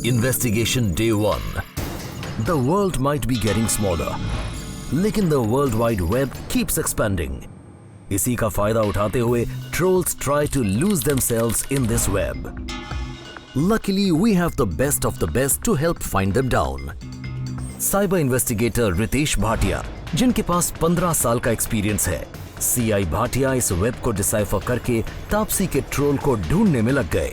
Investigation Day 1. The world might be getting smaller, लेकिन the World Wide Web keeps expanding. इसी का फायदा उठाते हुए trolls try to lose themselves in this web. Luckily, we have the best of the best to help find them down. Cyber investigator Ritesh Bhatia, जिनके पास 15 साल का एक्सपीरियंस है, सीआई भाटिया इस वेब को डिसाइफर करके तापसी के ट्रोल को ढूंढने में लग गए.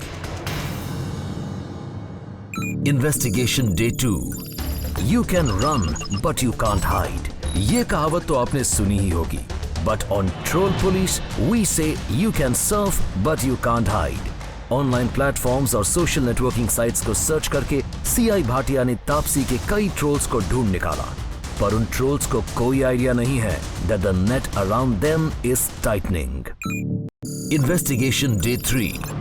Investigation day 2. You can run, but you can't hide. ये कहावत तो आपने सुनी ही होगी. But on Troll Police, we say you can surf, but you can't hide. Online platforms और सोशल नेटवर्किंग साइट्स को सर्च करके सीआई भाटिया ने तापसी के कई ट्रोल्स को ढूंढ निकाला, पर उन ट्रोल्स को कोई आइडिया नहीं है that the net around them is tightening. Investigation Day 3.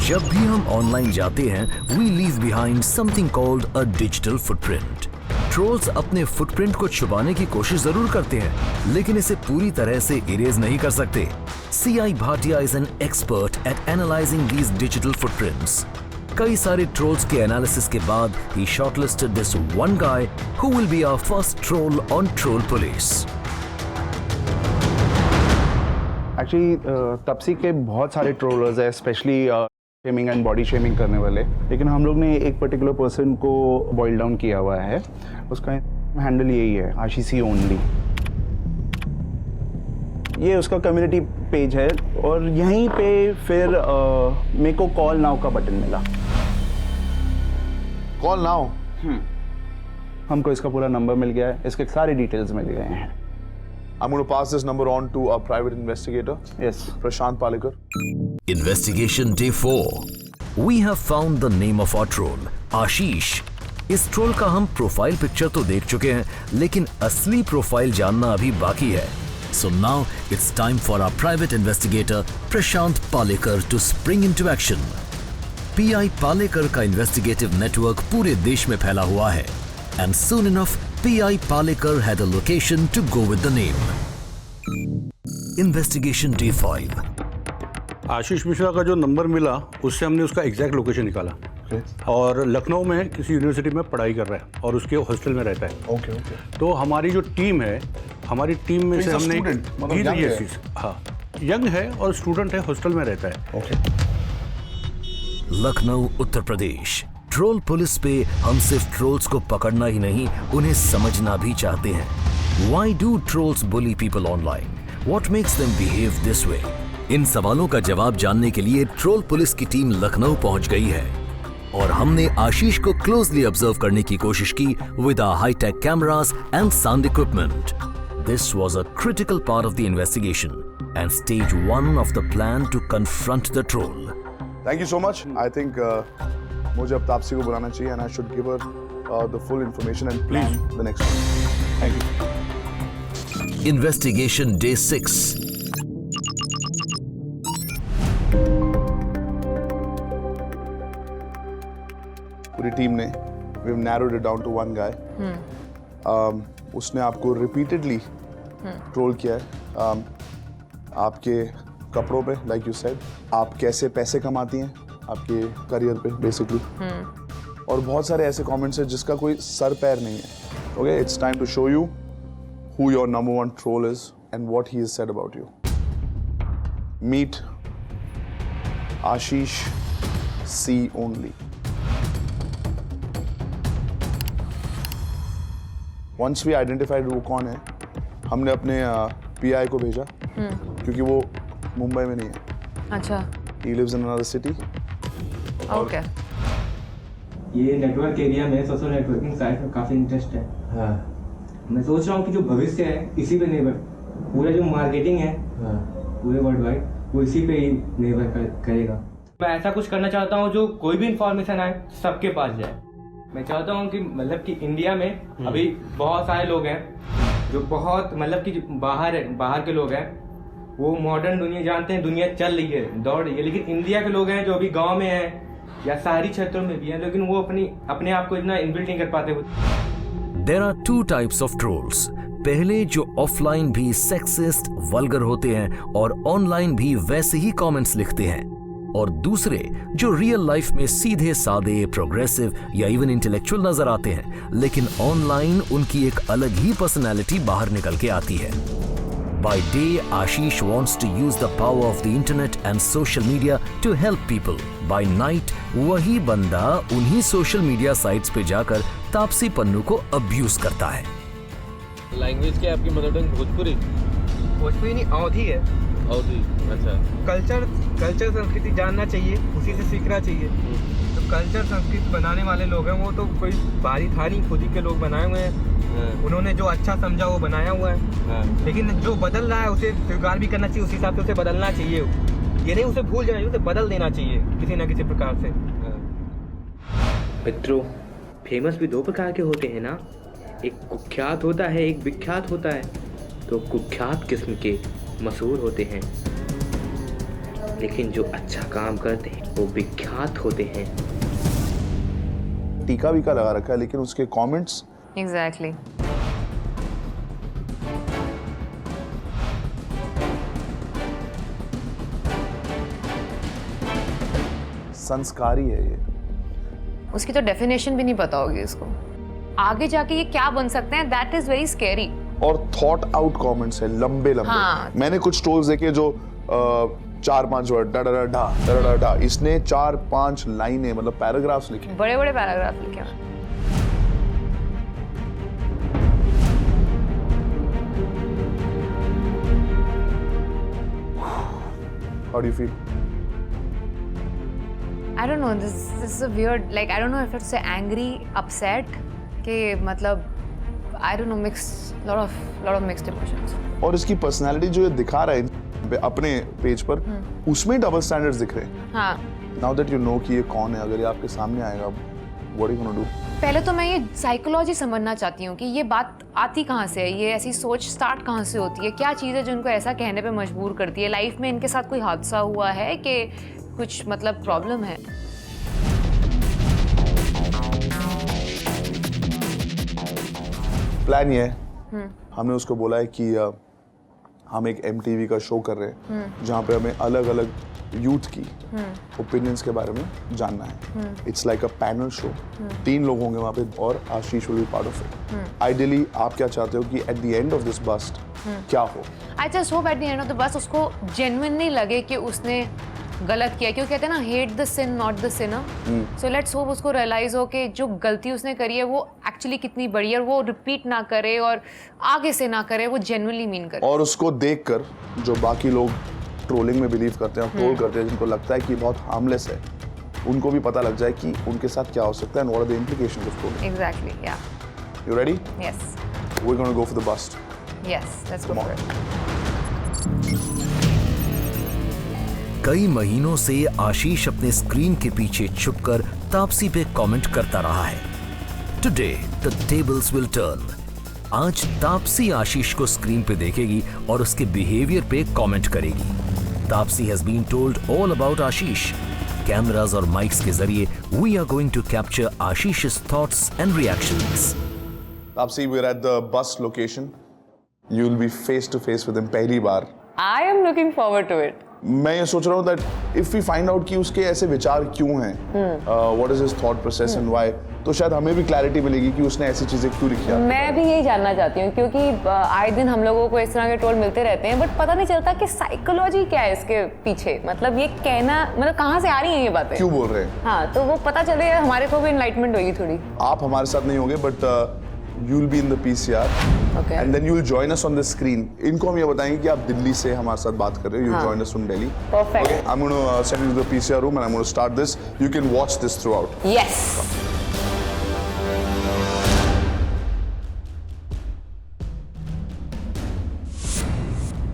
जब भी हम ऑनलाइन जाते हैं, we leave behind something called a digital footprint. Trolls अपने फुटप्रिंट को छुपाने की कोशिश जरूर करते हैं, लेकिन इसे पूरी तरह से इरेज नहीं कर सकते. CI Bhatia is an expert at analyzing these digital footprints. कई सारे ट्रोल्स के एनालिसिस के बाद ही shortlisted this one guy who will be our first troll on troll police. Actually Taapsee के बहुत सारे ट्रोलर्स हैं, specially shaming and body shaming करने वाले, लेकिन हम लोग ने एक पर्टिकुलर पर्सन को बॉइल डाउन किया हुआ है. उसका हैंडल यही है, आशीषी ओनली. ये उसका कम्युनिटी पेज है और यहीं पे फिर मेरे को कॉल नाउ का बटन मिला. Call now? हमको इसका पूरा नंबर मिल गया है, इसके सारे डिटेल्स मिल गए हैं. I'm going to pass this number on to our private investigator. Yes. Prashant Palekar. Investigation Day 4. We have found the name of our troll, आशीष. इस ट्रोल का हम प्रोफाइल पिक्चर तो देख चुके हैं, लेकिन असली प्रोफाइल जानना अभी बाकी है. So now it's time for our private investigator Prashant Palekar to spring into action. PI Palekar का इन्वेस्टिगेटिव नेटवर्क पूरे देश में फैला हुआ है, and soon enough PI Palekar had a location to go with the name. Investigation Day 5. Ashish Mishra का जो number मिला, उससे हमने उसका एग्जैक्ट लोकेशन निकाला. और लखनऊ में किसी यूनिवर्सिटी में पढ़ाई कर रहा है और उसके हॉस्टल में रहता है. ओके. तो हमारी जो टीम है, हमारी टीम में से हमने हाँ, यंग है और स्टूडेंट है, हॉस्टल में रहता है. लखनऊ, उत्तर प्रदेश. ट्रोल पुलिस पे हम सिर्फ ट्रोल्स को पकड़ना ही नहीं, उन्हें समझना भी चाहते हैं. Why do trolls bully people online? What makes them behave this way? इन सवालों का जवाब जानने के लिए ट्रोल पुलिस की टीम लखनऊ पहुंच गई है और हमने आशीष को क्लोजली ऑब्जर्व करने की कोशिश की with our high-tech cameras and sound equipment. This was a critical part of the investigation and stage 1 of the plan to confront the troll. Thank you so much. I think मुझे अब तापसी को बुलाना चाहिए and I should give her the full information and plan the next one. Thank you. Investigation Day 6. पूरी team ने we've narrowed it down to one guy. उसने आपको repeatedly troll किया है. आपके कपड़ों पे, like you said, आप कैसे पैसे कमाती हैं आपके करियर पे बेसिकली, और बहुत सारे ऐसे कमेंट्स हैं जिसका कोई सर पैर नहीं है. Okay, it's time to show you who your number 1 troll is and what he has said about you. Meet Ashish C only. Once we identified वो कौन है, हमने अपने PI को भेजा, क्योंकि वो मुंबई में नहीं है. अच्छा. He lives in another city. Okay. ये नेटवर्क एरिया में सोशल नेटवर्किंग साइट में काफी इंटरेस्ट है. हाँ. मैं सोच रहा हूँ कि जो भविष्य है इसी पे निर्भर, पूरा जो मार्केटिंग है पूरे वर्ल्ड वाइड वो इसी पे ही निर्भर करेगा. मैं ऐसा कुछ करना चाहता हूँ जो कोई भी इंफॉर्मेशन आए सबके पास जाए. मैं चाहता हूँ कि मतलब कि इंडिया में अभी बहुत सारे लोग हैं जो बहुत मतलब कि बाहर के लोग हैं, वो मॉडर्न दुनिया जानते हैं, दुनिया चल रही है, दौड़ रही है, लेकिन इंडिया के लोग हैं जो अभी गाँव में हैं या शहरी क्षेत्रों में भी हैं, लेकिन वो अपने आप को इतना इनबिल्ट नहीं कर पाते. There are 2 types of trolls. पहले जो ऑफलाइन भी सेक्सिस्ट, वल्गर होते हैं और ऑनलाइन भी वैसे ही कमेंट्स लिखते हैं, और दूसरे जो रियल लाइफ में सीधे सादे, प्रोग्रेसिव या इवन इंटेलेक्चुअल नजर आते हैं, लेकिन ऑनलाइन उनकी एक अलग ही पर्सनैलिटी बाहर निकल के आती है। By day, Ashish wants to use the power of the internet and social media to help people. By night, वही बंदा उन्हीं सोशल मीडिया साइट्स पे जाकर तापसी पन्नू को अब्यूज करता है। लैंग्वेज क्या है आपकी? Mother tongue Bhojpuri? भोजपुरी नहीं, अवधी है। अवधी, अच्छा। कल्चर संस्कृति जानना चाहिए, उसी से सीखना चाहिए। तो कल्चर संस्कृति बनाने वाले लोग हैं, वो तो कोई बाहरी था नहीं, खुद ही के लोग बनाए हुए हैं। उन्होंने जो अच्छा समझा वो बनाया हुआ है। लेकिन जो बदल रहा है उसे स्वीकार भी करना चाहिए, उसी हिसाब से उसे बदलना चाहिए। ये नहीं उसे भूल जाना चाहिए, उसे बदल देना चाहिए किसी ना किसी प्रकार से। मित्रों, फेमस भी दो प्रकार के होते हैं ना, एक कुख्यात होता है, एक विख्यात होता है। तो कुख्यात किस्म के मशहूर होते हैं, लेकिन जो अच्छा काम करते हैं वो विख्यात होते हैं। टीका वीका लगा रखा है, लेकिन उसके कमेंट्स एग्जैक्टली। संस्कारी है ये। उसकी तो डेफिनेशन भी नहीं पता होगी इसको। आगे जाके ये क्या बन सकते हैं, दैट इज वेरी स्कैरी। और थॉट आउट कमेंट्स है, लंबे लंबे। हाँ। मैंने कुछ ट्रोल्स देखे जो 4-5 वर्ड डा डा डा डा डा, इसने 4-5 लाइनें, मतलब पैराग्राफ्स लिखे, बड़े बड़े पैराग्राफ लिखे हैं। How do you feel? I don't know, this is a weird, like I don't know if it's angry, upset, कि मतलब I don't know, lot of mixed emotions. और इसकी पर्सनालिटी जो ये दिखा रहा है अपने पेज पर, उसमें डबल स्टैंडर्ड्स दिख रहे हैं। हाँ। Now that you know कि ये कौन है, अगर ये आपके सामने आएगा, what are you gonna do? पहले तो मैं ये साइकोलॉजी समझना चाहती हूँ कि ये बात आती कहाँ से है, ये ऐसी सोच स्टार्ट कहाँ से होती है, क्या चीज़ है जो इनको ऐसा कहने पे मजबूर करती है। लाइफ में इनके साथ कोई हादसा हुआ है कि कुछ मतलब प्रॉब्लम है? प्लान ये है, हमने उसको बोला है कि हम एक MTV का शो कर रहे हैं जहाँ पे हमें अलग अलग यूथ की ओपिनियंस के बारे में जानना है। It's like a panel show, 3 लोग होंगे वहाँ पे और Ashish will be part of it. Ideally आप क्या चाहते हो कि at the end of this bust क्या हो? I just hope at the end of the bus उसको जेन्युइनली लगे कि उसने गलत किया, क्योंकि कहते हैं ना, hate the sin not the sinner. So let's hope उसको रियलाइज हो कि जो गलती उसने करी है वो एक्चुअली कितनी बड़ी है, और वो रिपीट ना करे और आगे से ना करे, वो जेन्युइनली मीन करे। और उसको देखकर जो बाकी लोग ट्रोलिंग में बिलीव करते हैं, ट्रोल करते हैं, जिनको लगता है कि बहुत हार्मलेस है, उनको भी पता लग जाए कि उनके साथ क्या हो सकता है, and what are the implications of trolling. Exactly, yeah. You ready? Yes. We're going to go for the bust. Yes, let's go Come for on. it. कई महीनों से आशीष अपने स्क्रीन के पीछे छुपकर तापसी पे कमेंट करता रहा है। Today the tables will turn. आज तापसी आशीष को स्क्रीन पे देखेगी और उसके बिहेवियर पे कमेंट करेगी। Taapsee has been told all about Ashish. Cameras और माइक्स के जरिए we are going to capture Ashish's thoughts and reactions. Tapsi, we're at the bus location. You'll be face to face with him पहली बार। I am looking forward to it. मैं ये सोच रहा हूँ that if we find out कि उसके ऐसे विचार क्यों हैं, what is his thought process and why, तो शायद हमें भी क्लैरिटी मिलेगी कि उसने ऐसी चीजें क्यों लिखी हैं। मैं भी यही जानना चाहती हूँ, क्योंकि आए दिन हम लोगों को इस तरह के ट्रोल मिलते रहते हैं, बट पता नहीं चलता कि साइकोलॉजी क्या है इसके पीछे। मतलब ये कहना, मतलब कहाँ से आ रही हैं ये बातें, क्यों बोल रहे हैं? हाँ, तो वो पता चले, हमारे को भी एनलाइटमेंट होगी थोड़ी। आप हमारे साथ नहीं होंगे, but you'll be in the PCR, Okay. and then you'll join us on the screen. इनको हम ये बताएंगे कि आप दिल्ली से हमारे साथ बात कर रहे हो. You'll join us from Delhi. Perfect. Okay, I'm going to send you to the PCR room and I'm going to start this. You can watch this throughout. Yes.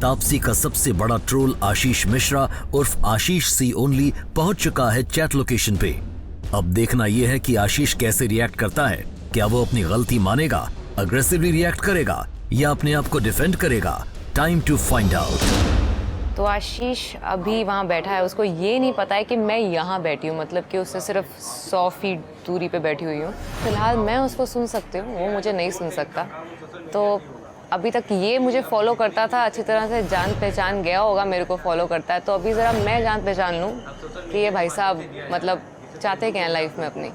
Taapsee का सबसे बड़ा ट्रोल आशीष मिश्रा उर्फ आशीष सी ओनली पहुंच चुका है चैट लोकेशन पे। अब देखना यह है कि आशीष कैसे रिएक्ट करता है। क्या वो अपनी गलती मानेगा, अग्रेसिवली रिएक्ट करेगा या अपने आप को डिफेंड करेगा? Time to find out. तो आशीष अभी वहाँ बैठा है, उसको ये नहीं पता है कि मैं यहाँ बैठी हूँ, मतलब कि उससे सिर्फ 100 फीट दूरी पे बैठी हुई हूँ। फिलहाल मैं उसको सुन सकती हूँ, वो मुझे नहीं सुन सकता। तो अभी तक ये मुझे फॉलो करता था, अच्छी तरह से जान पहचान गया होगा, मेरे को फॉलो करता है, तो अभी ज़रा मैं जान पहचान लूँ कि ये भाई साहब मतलब चाहते क्या हैं लाइफ में अपनी।